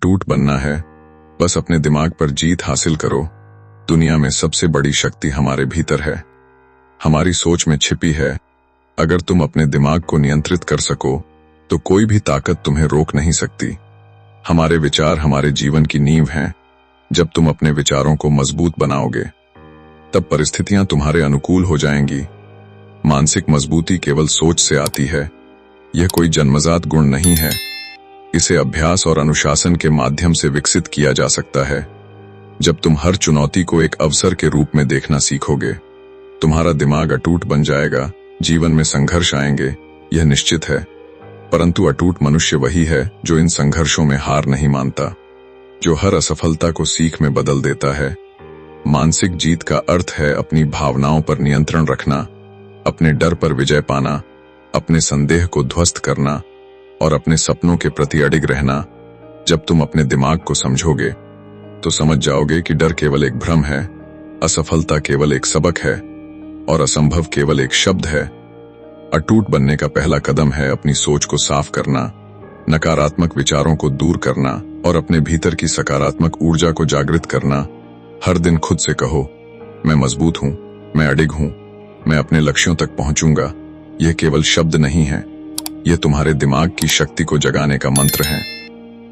अटूट बनना है, बस अपने दिमाग पर जीत हासिल करो। दुनिया में सबसे बड़ी शक्ति हमारे भीतर है, हमारी सोच में छिपी है। अगर तुम अपने दिमाग को नियंत्रित कर सको तो कोई भी ताकत तुम्हें रोक नहीं सकती। हमारे विचार हमारे जीवन की नींव हैं। जब तुम अपने विचारों को मजबूत बनाओगे तब परिस्थितियां तुम्हारे अनुकूल हो जाएंगी। मानसिक मजबूती केवल सोच से आती है, यह कोई जन्मजात गुण नहीं है। इसे अभ्यास और अनुशासन के माध्यम से विकसित किया जा सकता है। जब तुम हर चुनौती को एक अवसर के रूप में देखना सीखोगे, तुम्हारा दिमाग अटूट बन जाएगा। जीवन में संघर्ष आएंगे, यह निश्चित है, परंतु अटूट मनुष्य वही है जो इन संघर्षों में हार नहीं मानता, जो हर असफलता को सीख में बदल देता है। मानसिक जीत का अर्थ है अपनी भावनाओं पर नियंत्रण रखना, अपने डर पर विजय पाना, अपने संदेह को ध्वस्त करना और अपने सपनों के प्रति अडिग रहना। जब तुम अपने दिमाग को समझोगे तो समझ जाओगे कि डर केवल एक भ्रम है, असफलता केवल एक सबक है और असंभव केवल एक शब्द है। अटूट बनने का पहला कदम है अपनी सोच को साफ करना, नकारात्मक विचारों को दूर करना और अपने भीतर की सकारात्मक ऊर्जा को जागृत करना। हर दिन खुद से कहो, मैं मजबूत हूं, मैं अडिग हूं, मैं अपने लक्ष्यों तक पहुंचूंगा। यह केवल शब्द नहीं है, यह तुम्हारे दिमाग की शक्ति को जगाने का मंत्र है।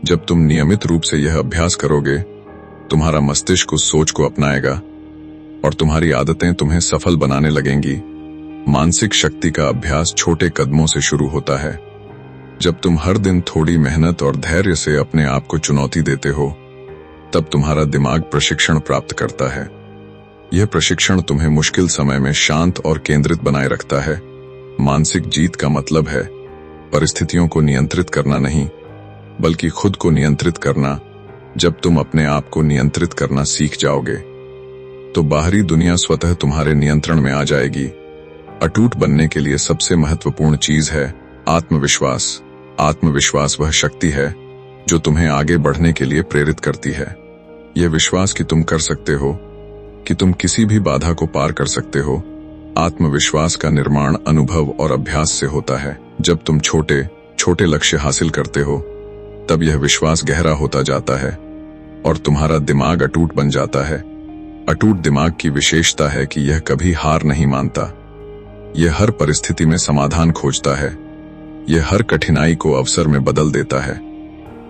जब तुम नियमित रूप से यह अभ्यास करोगे, तुम्हारा मस्तिष्क उस सोच को अपनाएगा और तुम्हारी आदतें तुम्हें सफल बनाने लगेंगी। मानसिक शक्ति का अभ्यास छोटे कदमों से शुरू होता है। जब तुम हर दिन थोड़ी मेहनत और धैर्य से अपने आप को चुनौती देते हो, तब तुम्हारा दिमाग प्रशिक्षण प्राप्त करता है। यह प्रशिक्षण तुम्हें मुश्किल समय में शांत और केंद्रित बनाए रखता है। मानसिक जीत का मतलब है परिस्थितियों को नियंत्रित करना नहीं, बल्कि खुद को नियंत्रित करना। जब तुम अपने आप को नियंत्रित करना सीख जाओगे तो बाहरी दुनिया स्वतः तुम्हारे नियंत्रण में आ जाएगी। अटूट बनने के लिए सबसे महत्वपूर्ण चीज है आत्मविश्वास। आत्मविश्वास वह शक्ति है जो तुम्हें आगे बढ़ने के लिए प्रेरित करती है। यह विश्वास कि तुम कर सकते हो, कि तुम किसी भी बाधा को पार कर सकते हो। आत्मविश्वास का निर्माण अनुभव और अभ्यास से होता है। जब तुम छोटे छोटे लक्ष्य हासिल करते हो, तब यह विश्वास गहरा होता जाता है और तुम्हारा दिमाग अटूट बन जाता है। अटूट दिमाग की विशेषता है कि यह कभी हार नहीं मानता। यह हर परिस्थिति में समाधान खोजता है। यह हर कठिनाई को अवसर में बदल देता है।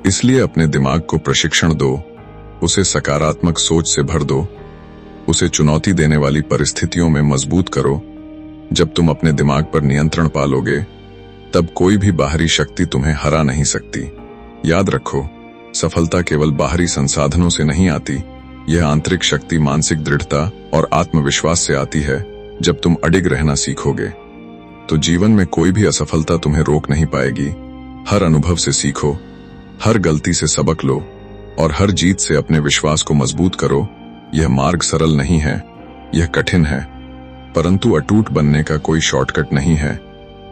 इसलिए अपने दिमाग को प्रशिक्षण दो, उसे सकारात्मक सोच से भर दो, उसे चुनौती देने वाली परिस्थितियों में मजबूत करो। जब तुम अपने दिमाग पर नियंत्रण पालोगे, तब कोई भी बाहरी शक्ति तुम्हें हरा नहीं सकती। याद रखो, सफलता केवल बाहरी संसाधनों से नहीं आती, यह आंतरिक शक्ति मानसिक दृढ़ता और आत्मविश्वास से आती है। जब तुम अडिग रहना सीखोगे तो जीवन में कोई भी असफलता तुम्हें रोक नहीं पाएगी। हर अनुभव से सीखो, हर गलती से सबक लो और हर जीत से अपने विश्वास को मजबूत करो। यह मार्ग सरल नहीं है, यह कठिन है, परंतु अटूट बनने का कोई शॉर्टकट नहीं है।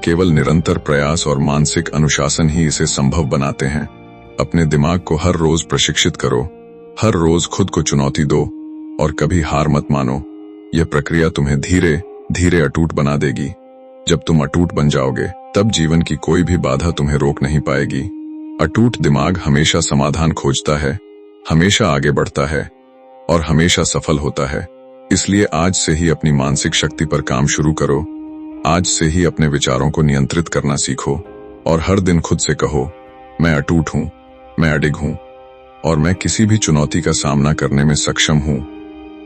केवल निरंतर प्रयास और मानसिक अनुशासन ही इसे संभव बनाते हैं। अपने दिमाग को हर रोज प्रशिक्षित करो, हर रोज खुद को चुनौती दो और कभी हार मत मानो। यह प्रक्रिया तुम्हें धीरे धीरे अटूट बना देगी। जब तुम अटूट बन जाओगे, तब जीवन की कोई भी बाधा तुम्हें रोक नहीं पाएगी। अटूट दिमाग हमेशा समाधान खोजता है, हमेशा आगे बढ़ता है और हमेशा सफल होता है। इसलिए आज से ही अपनी मानसिक शक्ति पर काम शुरू करो। आज से ही अपने विचारों को नियंत्रित करना सीखो और हर दिन खुद से कहो, मैं अटूट हूं, मैं अडिग हूं और मैं किसी भी चुनौती का सामना करने में सक्षम हूं।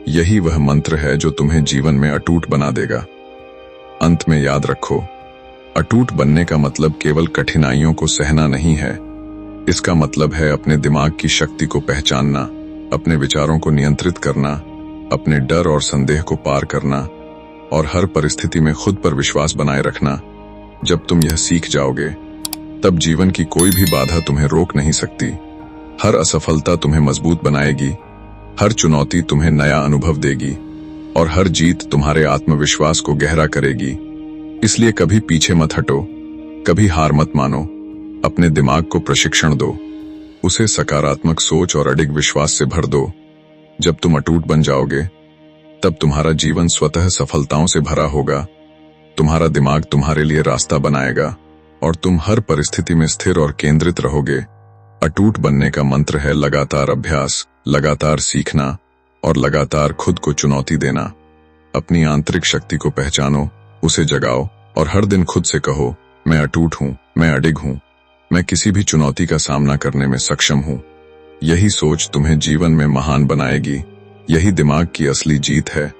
यही वह मंत्र है जो तुम्हें जीवन में अटूट बना देगा। अंत में याद रखो, अटूट बनने का मतलब केवल कठिनाइयों को सहना नहीं है। इसका मतलब है अपने दिमाग की शक्ति को पहचानना, अपने विचारों को नियंत्रित करना, अपने डर और संदेह को पार करना और हर परिस्थिति में खुद पर विश्वास बनाए रखना। जब तुम यह सीख जाओगे, तब जीवन की कोई भी बाधा तुम्हें रोक नहीं सकती। हर असफलता तुम्हें मजबूत बनाएगी, हर चुनौती तुम्हें नया अनुभव देगी और हर जीत तुम्हारे आत्मविश्वास को गहरा करेगी। इसलिए कभी पीछे मत हटो, कभी हार मत मानो। अपने दिमाग को प्रशिक्षण दो, उसे सकारात्मक सोच और अडिग विश्वास से भर दो। जब तुम अटूट बन जाओगे, तब तुम्हारा जीवन स्वतः सफलताओं से भरा होगा। तुम्हारा दिमाग तुम्हारे लिए रास्ता बनाएगा और तुम हर परिस्थिति में स्थिर और केंद्रित रहोगे। अटूट बनने का मंत्र है लगातार अभ्यास, लगातार सीखना और लगातार खुद को चुनौती देना। अपनी आंतरिक शक्ति को पहचानो, उसे जगाओ और हर दिन खुद से कहो, मैं अटूट हूं, मैं अडिग हूं, मैं किसी भी चुनौती का सामना करने में सक्षम हूं। यही सोच तुम्हें जीवन में महान बनाएगी। यही दिमाग की असली जीत है।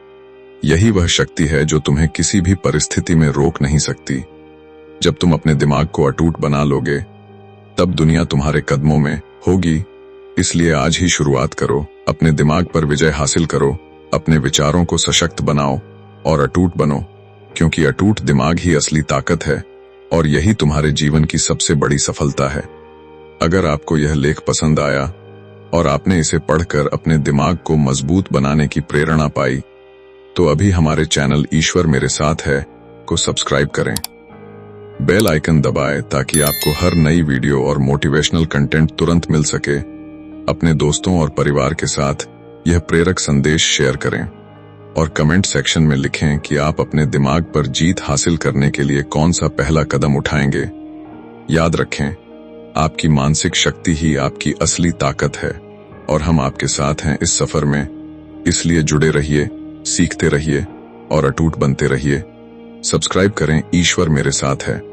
यही वह शक्ति है जो तुम्हें किसी भी परिस्थिति में रोक नहीं सकती। जब तुम अपने दिमाग को अटूट बना लोगे, तब दुनिया तुम्हारे कदमों में होगी। इसलिए आज ही शुरुआत करो, अपने दिमाग पर विजय हासिल करो, अपने विचारों को सशक्त बनाओ और अटूट बनो, क्योंकि अटूट दिमाग ही असली ताकत है और यही तुम्हारे जीवन की सबसे बड़ी सफलता है। अगर आपको यह लेख पसंद आया और आपने इसे पढ़कर अपने दिमाग को मजबूत बनाने की प्रेरणा पाई, तो अभी हमारे चैनल ईश्वर मेरे साथ है को सब्सक्राइब करें। बेल आइकन दबाएं ताकि आपको हर नई वीडियो और मोटिवेशनल कंटेंट तुरंत मिल सके। अपने दोस्तों और परिवार के साथ यह प्रेरक संदेश शेयर करें और कमेंट सेक्शन में लिखें कि आप अपने दिमाग पर जीत हासिल करने के लिए कौन सा पहला कदम उठाएंगे। याद रखें, आपकी मानसिक शक्ति ही आपकी असली ताकत है और हम आपके साथ हैं इस सफर में। इसलिए जुड़े रहिए, सीखते रहिए और अटूट बनते रहिए। सब्सक्राइब करें, ईश्वर मेरे साथ है।